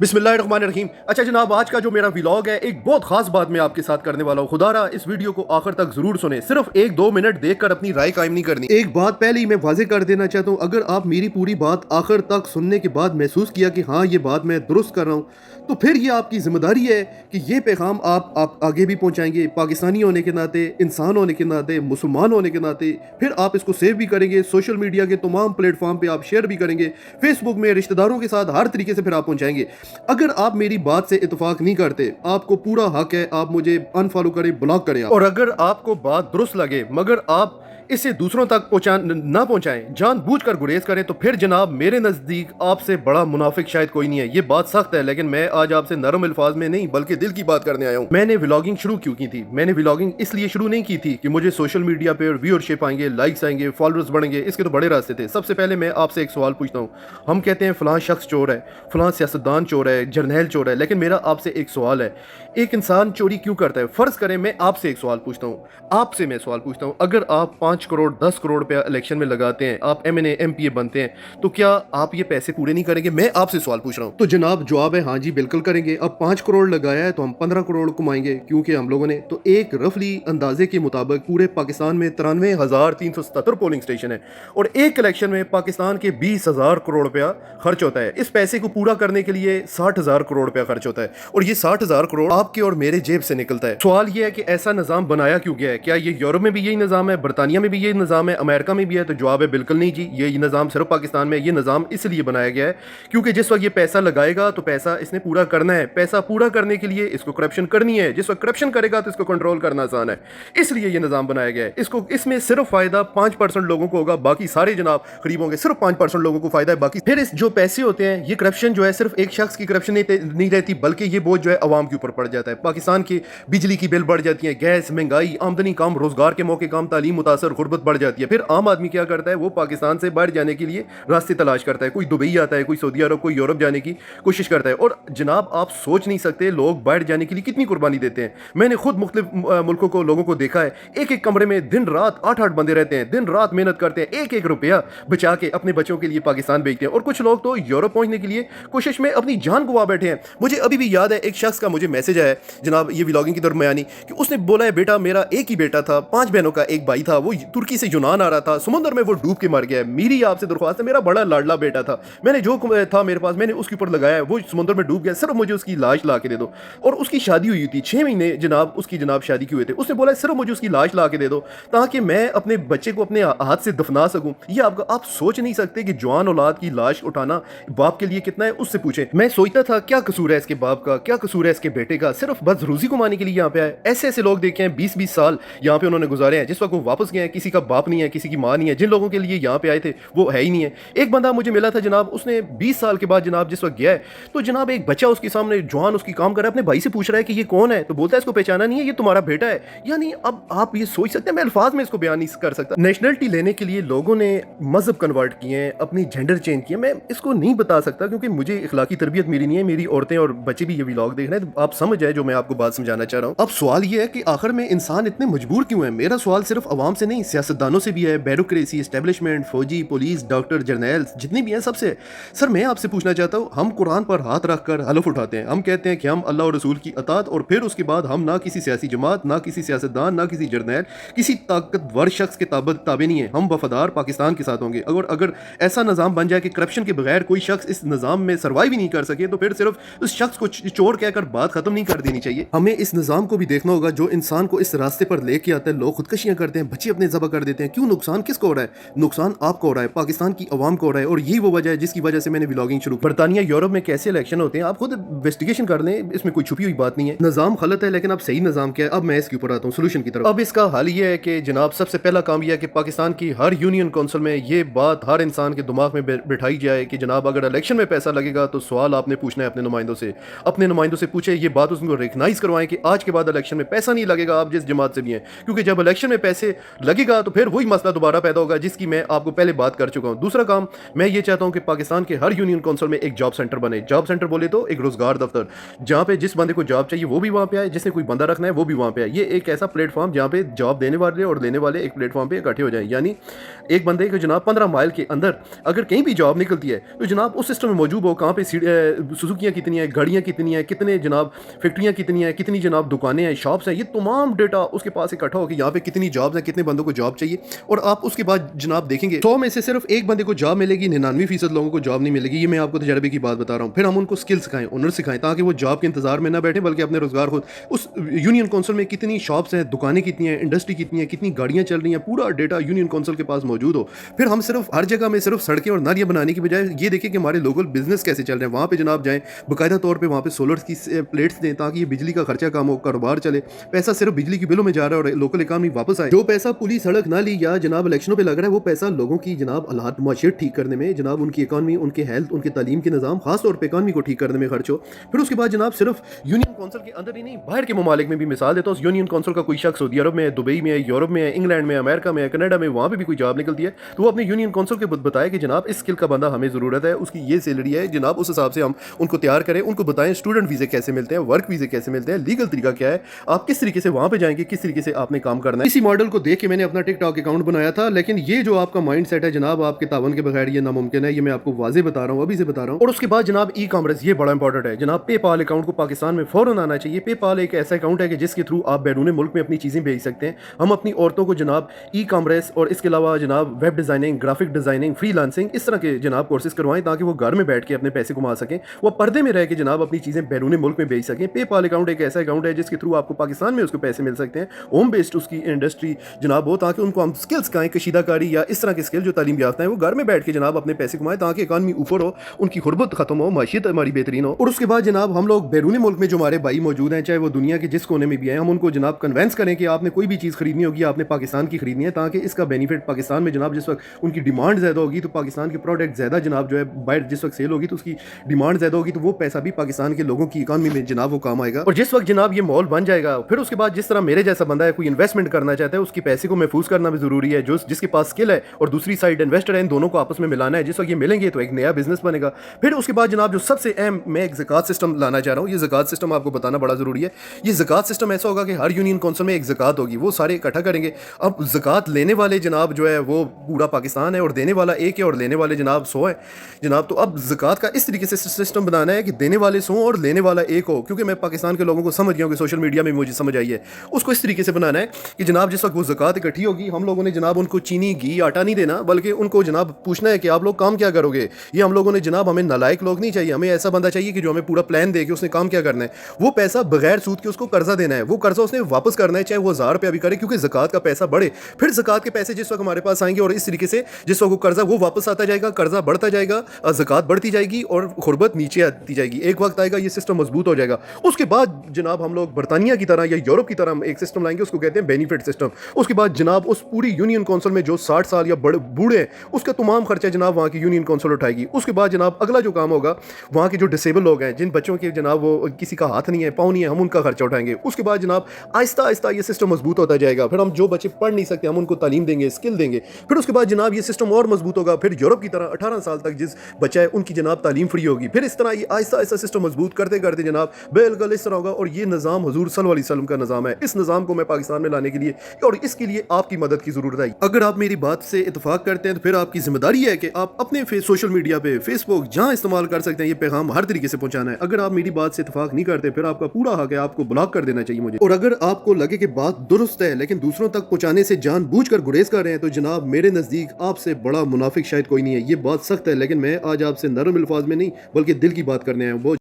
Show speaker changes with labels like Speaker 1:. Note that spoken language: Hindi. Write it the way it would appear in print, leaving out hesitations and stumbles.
Speaker 1: बिस्मिल्लाहिर्रहमानिर्रहीम। अच्छा जनाब, आज का जो मेरा व्लॉग है, एक बहुत खास बात मैं आपके साथ करने वाला हूँ। खुदारा इस वीडियो को आखिर तक जरूर सुने, सिर्फ 1-2 मिनट देखकर अपनी राय कायम नहीं करनी। एक बात पहले ही मैं वाजे कर देना चाहता हूँ, अगर आप मेरी पूरी बात आखिर तक सुनने के बाद महसूस किया कि हाँ ये बात मैं दुरुस्त कर रहा हूँ, तो फिर ये आपकी जिम्मेदारी है कि ये पैगाम आप आगे भी पहुँचाएंगे। पाकिस्तानी होने के नाते, इंसान होने के नाते, मुसलमान होने के नाते, फिर आप इसको सेव भी करेंगे, सोशल मीडिया के तमाम प्लेटफॉर्म पे आप शेयर भी करेंगे, फेसबुक में रिश्तेदारों के साथ हर तरीके से फिर आप पहुँचाएंगे। अगर आप मेरी बात से इत्तेफाक नहीं करते, आपको पूरा हक है, आप मुझे अनफॉलो करें, ब्लॉक करें और अगर आपको बात दुरुस्त लगे मगर आप इसे दूसरों तक ना पहुंचाएं, जानबूझकर गुरेज करें, तो फिर जनाब मेरे नज़दीक आपसे बड़ा मुनाफिक शायद कोई नहीं है। ये बात सख्त है, लेकिन मैं आज आपसे नरम अल्फाज में नहीं बल्कि दिल की बात करने आया हूँ। मैंने व्लॉगिंग शुरू क्यों की थी? मैंने व्लॉगिंग इसलिए शुरू नहीं की थी कि मुझे सोशल मीडिया पर व्यूअरशिप आएंगे, लाइक्स आएंगे, फॉलोअर्स बढ़ेंगे। इसके तो बड़े रास्ते थे। सबसे पहले मैं आपसे एक सवाल पूछता हूँ। हम कहते हैं फलां शख्स चोर है, फलां सियासतदान चोर है, जर्नैल चोर है, लेकिन मेरा आपसे एक सवाल है, एक इंसान चोरी क्यों करता है? फर्ज करें मैं आपसे एक सवाल पूछता हूँ, आपसे मैं सवाल पूछता हूँ, अगर आप 5 करोड़ 10 करोड़ रुपया इलेक्शन में लगाते हैं, आप MNA MPA बनते हैं, तो क्या आप ये पैसे पूरे नहीं करेंगे? मैं आपसे सवाल पूछ रहा हूँ। तो जनाब जवाब है हाँ जी बिल्कुल करेंगे। अब 5 करोड़ लगाया है तो हम 15 करोड़ कमाएंगे, क्योंकि हम लोगों ने तो एक रफली अंदाजे के मुताबिक पूरे पाकिस्तान में 93,377 पोलिंग स्टेशन है और एक इलेक्शन में पाकिस्तान के 20,000 करोड़ रुपया खर्च होता है। इस पैसे को पूरा करने के लिए 60,000 करोड़ रुपया खर्च होता है और ये 60,000 करोड़ आपके और मेरे जेब से निकलता है। सवाल ये है कि ऐसा निजाम बनाया क्यों गया है? क्या ये यूरोप में भी यही निजाम है, बरतानिया में भी यही निजाम है, अमेरिका में भी है? तो जवाब है बिल्कुल नहीं जी, ये निजाम सिर्फ पाकिस्तान में। ये निजाम इसलिए बनाया गया है क्योंकि जिस वक्त ये पैसा लगाएगा तो पैसा इसने पूरा करना है। पैसा पूरा करने के लिए इसको करप्शन करनी है, जिस वक्त करप्शन करेगा तो इसको कंट्रोल करना आसान है, इसलिए ये निजाम बनाया गया है। इसको इसमें सिर्फ फायदा 5% लोगों को होगा, बाकी सारे जनाब गरीब होंगे। सिर्फ 5% लोगों को फायदा है, बाकी फिर इस जो पैसे होते हैं, ये करप्शन जो है सिर्फ एक शख्स की करप्शन नहीं रहती, बल्कि ये बोझ जो है अवाम के ऊपर पड़ जाता है। पाकिस्तान की बिजली की बिल बढ़ जाती है, गैस, महंगाई, आमदनी कम, रोजगार के मौके कम, तालीम मुतासर, गुर्बत बढ़ जाती है। फिर आम आदमी क्या करता है? वो पाकिस्तान से बाहर जाने के लिए रास्ते तलाश करता है। कोई दुबई आता है, कोई सऊदी अरब, कोई यूरोप जाने की कोशिश करता है। और जनाब आप सोच नहीं सकते लोग बाहर जाने के लिए कितनी कुर्बानी देते हैं। मैंने खुद मुख्तलिफ मुल्कों को, लोगों को देखा है, एक एक कमरे में दिन रात 8-8 बंदे रहते हैं, दिन रात मेहनत करते हैं, एक एक रुपया बचा के अपने बच्चों के लिए पाकिस्तान भेजते हैं। और कुछ लोग तो यूरोप पहुंचने के लिए कोशिश में अपनी जान गवा बैठे हैं। मुझे अभी भी याद है, एक शख्स का मुझे मैसेज आया जनाब, ये व्लॉगिंग की दरमियानी, कि उसने बोला है बेटा मेरा एक ही बेटा था, 5 बहनों का एक भाई था, वो तुर्की से यूनान आ रहा था, समुद्र में वो डूब के मर गया है। मेरी आपसे दरख्वास्त है, मेरा बड़ा लाडला बेटा था, मैंने जो था मेरे पास मैंने उसके ऊपर लगाया है, वो समुद्र में डूब गया, सिर्फ मुझे उसकी लाश ला के दे दो। और उसकी शादी हुई थी, 6 महीने जनाब उसकी जनाब शादी की हुए थे। उसने बोला सिर्फ मुझे उसकी लाश ला के दे दो ताकि मैं अपने बच्चे को अपने हाथ से दफना सकूं। ये आप सोच नहीं सकते कि जवान औलाद की लाश उठाना बाप के लिए कितना है, उससे पूछें। मैं सोचता था क्या कसूर है इसके बाप का, क्या कसूर है इसके बेटे का, सिर्फ बस रोजी कमाने के लिए यहाँ पे आए। ऐसे ऐसे लोग देखे हैं 20-20 साल यहाँ पे उन्होंने गुजारे हैं, जिस वक्त वो वापस गए हैं किसी का बाप नहीं है, किसी की माँ नहीं है, जिन लोगों के लिए यहाँ पे आए थे वो है ही नहीं है। एक बंदा मुझे मिला था जनाब, उसने 20 साल के बाद जनाब जिस वक्त गया है, तो जनाब एक बच्चा उसके सामने जवान उसकी काम कर रहा है, अपने भाई से पूछ रहा है कि ये कौन है, तो बोलता है इसको पहचाना नहीं है, ये तुम्हारा बेटा है। यानी अब आप ये सोच सकते हैं, मैं अल्फाज में इसको बयान नहीं कर सकता। नेशनलिटी लेने के लिए लोगों ने मजहब कन्वर्ट किए हैं, अपनी जेंडर चेंज किए, मैं इसको नहीं बता सकता क्योंकि मुझे इखलाकी तरबियत मेरी नहीं है, मेरी औरतें और बच्चे भी ये व्लॉग देख रहे हैं, तो आप समझ जाए जो मैं आपको बात समझाना चाह रहा हूँ। अब सवाल ये है कि आखिर में इंसान इतने मजबूर क्यों है? मेरा सवाल सिर्फ अवाम से नहीं, सियासतदानों से भी है, ब्यूरोक्रेसी, एस्टेब्लिशमेंट, फौजी, पुलिस, डॉक्टर, जर्नैल, जितने भी हैं सबसे। सर मैं आपसे पूछना चाहता हूँ, हम कुरान पर हाथ रखकर हलफ उठाते हैं, हम कहते हैं कि हम अल्लाह और रसूल की अतात, और फिर उसके बाद हम ना किसी सियासी जमात, ना किसी सियासतदान, ना किसी जर्नैल, किसी ताकतवर शख्स के ताबे नहीं है, हम वफादार पाकिस्तान के साथ होंगे। अगर ऐसा निज़ाम बन जाए कि करप्शन के बगैर कोई शख्स इस निज़ाम में सर्वाइव ही नहीं कर सके, तो फिर सिर्फ उस शख्स को चोर कहकर बात खत्म नहीं कर देनी चाहिए। हमें इस निज़ाम को भी देखना होगा जो इंसान को इस रास्ते पर लेके आता है। लोग खुदकशियां करते हैं, बच्चे अपने ज़बह कर देते हैं, क्यों? नुकसान किसको हो रहा है? नुकसान आपको हो रहा है, पाकिस्तान की अवाम को हो रहा है, और यही वो वजह है जिसकी वजह से मैंने व्लॉगिंग शुरू। बरतानिया, यूरोप में कैसे इलेक्शन होते हैं आप खुद इन्वेस्टिगेशन कर लें, इसमें कोई छुपी हुई बात नहीं है। निज़ाम गलत है, लेकिन अब सही निज़ाम क्या है? अब मैं इसके ऊपर आता हूँ सोल्यूशन की तरफ। अब इसका हल ये है कि जनाब सबसे पहला काम यह है कि पाकिस्तान की हर यूनियन काउंसिल में ये बात हर इंसान के दिमाग में बिठाई जाए कि जनाब अगर इलेक्शन में पैसा लगेगा तो सवाल आपने पूछना है अपने नुमाइंदों से। अपने नुमाइंदों से पूछे, ये बात उसको रिकग्नाइज करवाएं कि आज के बाद इलेक्शन में पैसा नहीं लगेगा, आप जिस जमात से भी हैं, क्योंकि जब इलेक्शन में पैसे लगेंगे लगेगा तो फिर वही मसला दोबारा पैदा होगा जिसकी मैं आपको पहले बात कर चुका हूँ। दूसरा काम, मैं ये चाहता हूँ कि पाकिस्तान के हर यूनियन काउंसिल में एक जॉब सेंटर बने। जॉब सेंटर बोले तो एक रोजगार दफ्तर, जहाँ पे जिस बंदे को जॉब चाहिए वो भी वहाँ पे आए, जिसने कोई बंदा रखना है वो भी वहाँ पे आए। ये एक ऐसा प्लेटफॉर्म जहाँ पे जॉब देने वाले और लेने वाले एक प्लेटफॉर्म पे इकट्ठे हो जाएं। यानी एक बंदे को जनाब 15 माइल के अंदर अगर कहीं भी जॉब निकलती है तो जनाब उस सिस्टम में मौजूद हो, कहाँ पे सुजुकियाँ कितनी है, गाड़ियाँ कितनी है, कितने जनाब फैक्ट्रियाँ कितनी है, कितनी जनाब दुकानें हैं, शॉप्स हैं, ये तमाम डेटा उसके पास इकट्ठा हो कि यहाँ पे कितनी जॉब्स हैं, कितने बंदों को जॉब चाहिए। और आप उसके बाद जनाब देखेंगे 100 में से सिर्फ एक बंदे को जॉब मिलेगी, 99% लोगों को जॉब नहीं मिलेगी। ये मैं आपको तजर्बे की बात बता रहा हूँ। फिर हम उनको स्किल सिखाएं, हुनर सिखाएं, ताकि वो जॉब के इंतजार में ना बैठे बल्कि अपने रोजगार खुद। उस यूनियन काउंसिल में कितनी शॉप्स हैं, दुकानें कितनी हैं, इंडस्ट्री कितनी है, कितनी गाड़ियाँ चल रही हैं, पूरा डेटा यूनियन काउंसिल के पास मौजूद हो। फिर हम सिर्फ हर जगह में सिर्फ सड़कें और नालियाँ बनाने की बजाय ये देखें कि हमारे लोकल बिजनेस कैसे चल रहे हैं। वहाँ पे जनाब जाएं, बाकायदा तौर पे वहाँ पे सोलर की प्लेट्स दें ताकि ये बिजली का खर्चा कम हो, कारोबार चले। पैसा सिर्फ बिजली के बिलों में जा रहा है और लोकल इकानमी वापस आए। जो पैसा पुलिस सड़क नाली या जनाब इलेक्शनों पे लग रहा है वो पैसा लोगों की जनाब हालात माशियत ठीक करने में, जनाब उनकी इकानमी, उनके हेल्थ, उनके तालीम के निज़ाम, खास तौर पर इकानमी को ठीक करने में खर्च हो। फिर उसके बाद जनाब सिर्फ यूनियन काउंसिल के अंदर ही नहीं, बाहर के ममालिक में भी मिसाल देता हूँ। यूनियन काउंसिल का कोई शख्स सऊदी अरब में है, दुबई में है, यूरोप में है, इंग्लैंड में, अमेरिका में, कनाडा में, वहाँ पे भी कोई जॉब निकलती है तो वो अपने यूनियन काउंसिल के बताए कि जनाब इस स्किल का बंदा हमें ज़रूरत है, उसकी ये सैलरी है जनाब, उस हिसाब से हम उनको तैयार करें, उनको बताएं स्टूडेंट वीज़े कैसे मिलते हैं, वर्क वीज़े कैसे मिलते हैं, लीगल तरीका क्या है, आप किस तरीके से वहाँ पे जाएंगे, किस तरीके से आपने काम करना है। इसी मॉडल को देख के मैंने अपना टिकटॉक अकाउंट बनाया था। लेकिन ये जो आपका माइंड सेट है जनाब, आपके तावन के बगैर ये नामुमकिन है। ये मैं आपको वाजे बता रहा हूँ, अभी से बता रहा हूँ। और उसके बाद जनाब ई कॉमर्स, ये बड़ा इंपॉर्टेंट है जनाब। पेपाल अकाउंट को पाकिस्तान में फौरन आना चाहिए। पेपाल एक ऐसा अकाउंट है कि जिसके थ्रू आप बैरून मुल्क में अपनी चीज़ें भेज सकते हैं। हम अपनी औरतों को जनाब ई कॉमर्स और इसके अलावा जनाब web designing, graphic designing, freelancing, इस तरह के जनाब कोर्सेज करवाएं ताकि वो घर में बैठ के अपने पैसे कमा सकें, वो पर्दे में रह के जनाब अपनी चीज़ें बैरून मुल्क में भेज सकें। पेपाल अकाउंट एक ऐसा अकाउंट है जिसके थ्रू आपको पाकिस्तान में उसको पैसे मिल सकते हैं, होम बेस्ड उसकी इंडस्ट्री जनाब हो, ताकि उनको हम स्किल्स सिखाएं, कशीदाकारी या इस तरह के स्किल जो तालीम याफ्ता है वो घर में बैठ के जनाब अपने पैसे कमाएं ताकि इकानमी ऊपर हो, उनकी गुर्बत खत्म हो, माशियत हमारी बेहतरीन हो। और उसके बाद जनाब हम लोग बैरून मुल्क में जो हमारे भाई मौजूद हैं, चाहे वो दुनिया के जिस कोने में भी हैं, हम उनको जनाब कन्वेंस करें कि आपने कोई भी चीज़ खरीदनी होगी आपने पाकिस्तान की खरीदनी है, ताकि इसका बेनिफिट पाकिस्तान में जनाब जिस वक्त उनकी डिमांड ज़्यादा होगी तो पाकिस्तान के प्रोडक्ट ज़्यादा जनाब जो है बाहर जिस वक्त सेल होगी तो उसकी डिमांड ज़्यादा होगी तो वो पैसा भी पाकिस्तान के लोगों की इकानमी में जनाब वो काम आएगा। और जिस वक्त जनाब ये मॉल बन जाएगा, फिर उसके बाद जिस तरह मेरे जैसा बंदा है कोई इन्वेस्टमेंट करना चाहता है, उसके पैसे को महफूज करना भी जरूरी है। जो जिसके पास स्किल है और दूसरी साइड इन्वेस्टर है, इन दोनों को आपस में मिलाना है। जिस वक्त ये मिलेंगे तो एक नया बिजनेस बनेगा। फिर उसके बाद जनाब जो सबसे अहम मैं एक ज़कात सिस्टम लाना चाह रहा हूँ। ये ज़कात सिस्टम आपको बताना बड़ा ज़रूरी है। ये ज़कात सिस्टम ऐसा होगा कि हर यूनियन काउंसिल में एक ज़कात होगी, वो सारे इकट्ठा करेंगे। अब ज़कात लेने वाले जनाब जो है वो पूरा पाकिस्तान है और देने वाला एक है और लेने वाले जनाब 100 है जनाब। तो अब ज़कात का इस तरीके से सिस्टम बनाना है कि देने वाले 100 और लेने वाला एक हो, क्योंकि मैं पाकिस्तान के लोगों को समझ गया हूँ कि सोशल मीडिया में मुझे समझ आई है। उसको इस तरीके से बनाना है कि जनाब जिस वक्त वो ज़कात इकट्ठी होगी, हम लोगों ने जनाब उनको चीनी, घी, आटा नहीं देना, बल्कि उनको जनाब पूछना है कि आप लोग काम क्या करोगे। ये हम लोगों ने जनाब, हमें नालायक लोग नहीं चाहिए, हमें ऐसा बंदा चाहिए कि जो हमें पूरा प्लान दे कि उसने काम क्या करना है। वो पैसा बगैर सूद के उसको कर्जा देना है, वो कर्जा उसने वापस करना है, चाहे वो 1000 रुपया भी करे, क्योंकि ज़कात का पैसा बढ़े। फिर ज़कात के पैसे जिस वक्त हमारे पास आएंगे और इस तरीके से जिस वक्त वो कर्जा वो वापस आता जाएगा, कर्जा बढ़ता जाएगा, ज़कात बढ़ती जाएगी और गुर्बत नीचे आती जाएगी। एक वक्त आएगा ये सिस्टम मजबूत हो जाएगा। उसके बाद जनाब हम लोग बरतानिया की तरह या यूरोप की तरह एक सिस्टम लाएंगे, उसको कहते हैं बेनिफिट सिस्टम। उसके बाद जनाब उस पूरी यूनियन काउंसिल में जो 60 साल या बड़े बूढ़े हैं उसका तमाम खर्चा जनाब वहाँ की यूनियन काउंसिल उठाएगी। उसके बाद जनाब अगला जो काम होगा, वहाँ के जो डिसेबल लोग हैं, जिन बच्चों के जनाब वो किसी का हाथ नहीं है, पाँव नहीं है, हम उनका खर्चा उठाएंगे। उसके बाद जनाब आहिस्ता आहिस्ता ये सिस्टम मजबूत होता जाएगा। फिर हम जो बच्चे पढ़ नहीं सकते हम उनको तालीम देंगे, स्किल देंगे। फिर उसके बाद जनाब ये सिस्टम और मजबूत होगा। फिर यूरोप की तरह 18 साल तक जिस बच्चा है उनकी जनाब तालीम फ्री होगी। फिर इस तरह ये आहिस्ता आहिस्ता सिस्टम मजबूत करते करते जनाब बिल्कुल इस तरह होगा। और ये निज़ाम हुजूर सल्लल्लाहु अलैहि वसल्लम का निज़ाम है। इस निज़ाम को मैं पाकिस्तान में लाने के लिए और इसके लिए आपकी मदद की ज़रूरत है। अगर आप मेरी बात से इत्तेफाक करते हैं तो फिर आपकी जिम्मेदारी है कि आप अपने सोशल मीडिया पे, फेसबुक, जहाँ इस्तेमाल कर सकते हैं, ये पैगाम हर तरीके से पहुंचाना है। अगर आप मेरी बात से इत्तेफाक नहीं करते फिर आपका पूरा हक है आपको ब्लॉक कर देना चाहिए मुझे। और अगर आपको लगे कि बात दुरुस्त है लेकिन दूसरों तक पहुंचाने से जानबूझकर गुरेज कर रहे हैं तो जनाब मेरे नज़दीक आपसे बड़ा मुनाफिक शायद कोई नहीं है। ये बात सख्त है लेकिन मैं आज आपसे नरम अल्फाज में नहीं बल्कि दिल की बात करने आया हूँ।